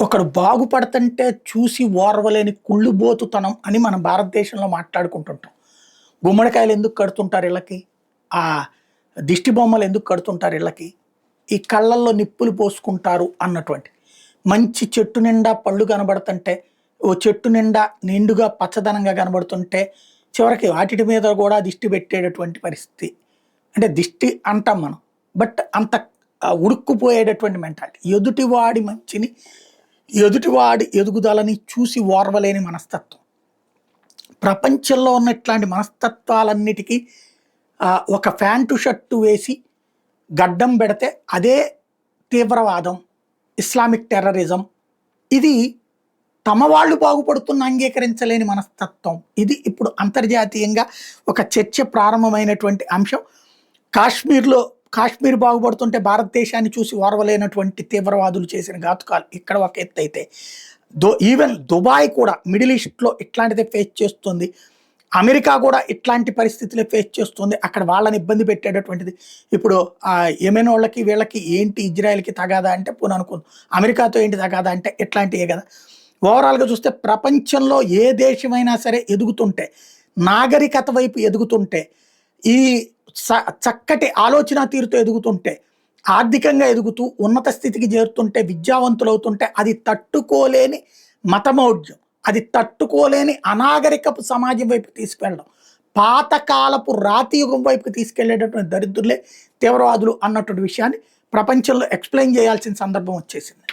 ఒకడు బాగుపడుతుంటే చూసి ఓర్వలేని కుళ్ళుబోతుతనం అని మనం భారతదేశంలో మాట్లాడుకుంటుంటాం. గుమ్మడికాయలు ఎందుకు కడుతుంటారు ఇళ్ళకి? ఆ దిష్టి బొమ్మలు ఎందుకు కడుతుంటారు ఇళ్ళకి? ఈ కళ్ళల్లో నిప్పులు పోసుకుంటారు అన్నటువంటి. మంచి చెట్టు నిండా పళ్ళు కనబడుతుంటే, ఓ చెట్టు నిండా నిండుగా పచ్చదనంగా కనబడుతుంటే, చివరికి వాటిటి మీద కూడా దిష్టి పెట్టేటటువంటి పరిస్థితి. అంటే దిష్టి అంటాం మనం. బట్ అంత ఉడుక్కుపోయేటటువంటి మెంటాలిటీ. ఎదుటివాడి మంచిని, ఎదుటివాడి ఎదుగుదలని చూసి ఓర్వలేని మనస్తత్వం. ప్రపంచంలో ఉన్న ఇట్లాంటి మనస్తత్వాలన్నిటికీ ఒక ప్యాంటు షర్టు వేసి గడ్డం పెడితే అదే తీవ్రవాదం, ఇస్లామిక్ టెర్రరిజం. ఇది తమ వాళ్ళు బాగుపడుతున్న అంగీకరించలేని మనస్తత్వం. ఇది ఇప్పుడు అంతర్జాతీయంగా ఒక చర్చ ప్రారంభమైనటువంటి అంశం. కాశ్మీర్ బాగుపడుతుంటే భారతదేశాన్ని చూసి ఓర్వలేనటువంటి తీవ్రవాదులు చేసిన ఘాతుకాలు ఇక్కడ ఒక ఎత్తు అయితే, ఈవెన్ దుబాయ్ కూడా మిడిల్ ఈస్ట్లో ఇట్లాంటిదే ఫేస్ చేస్తుంది. అమెరికా కూడా ఇట్లాంటి పరిస్థితులే ఫేస్ చేస్తుంది. అక్కడ వాళ్ళని ఇబ్బంది పెట్టేటటువంటిది. ఇప్పుడు యెమెన్ వాళ్ళకి వీళ్ళకి ఏంటి ఇజ్రాయెల్కి తగాదా అంటే పోనీ అనుకుందాం, అమెరికాతో ఏంటి తగాదా అంటే ఇట్లాంటివే కదా. ఓవరాల్గా చూస్తే ప్రపంచంలో ఏ దేశమైనా సరే ఎదుగుతుంటే, నాగరికత వైపు ఎదుగుతుంటే, ఈ చక్కటి ఆలోచన తీరుతో ఎదుగుతుంటే, ఆర్థికంగా ఎదుగుతూ ఉన్నత స్థితికి చేరుతుంటే, విద్యావంతులు అవుతుంటే, అది తట్టుకోలేని మతమౌఢ్యం, అది తట్టుకోలేని అనాగరికపు సమాజం వైపు తీసుకెళ్ళడం, పాతకాలపు రాతి యుగం వైపుకి తీసుకెళ్లేటటువంటి దరిద్రులే తీవ్రవాదులు అన్నటువంటి విషయాన్ని ప్రపంచంలో ఎక్స్ప్లెయిన్ చేయాల్సిన సందర్భం వచ్చేసింది.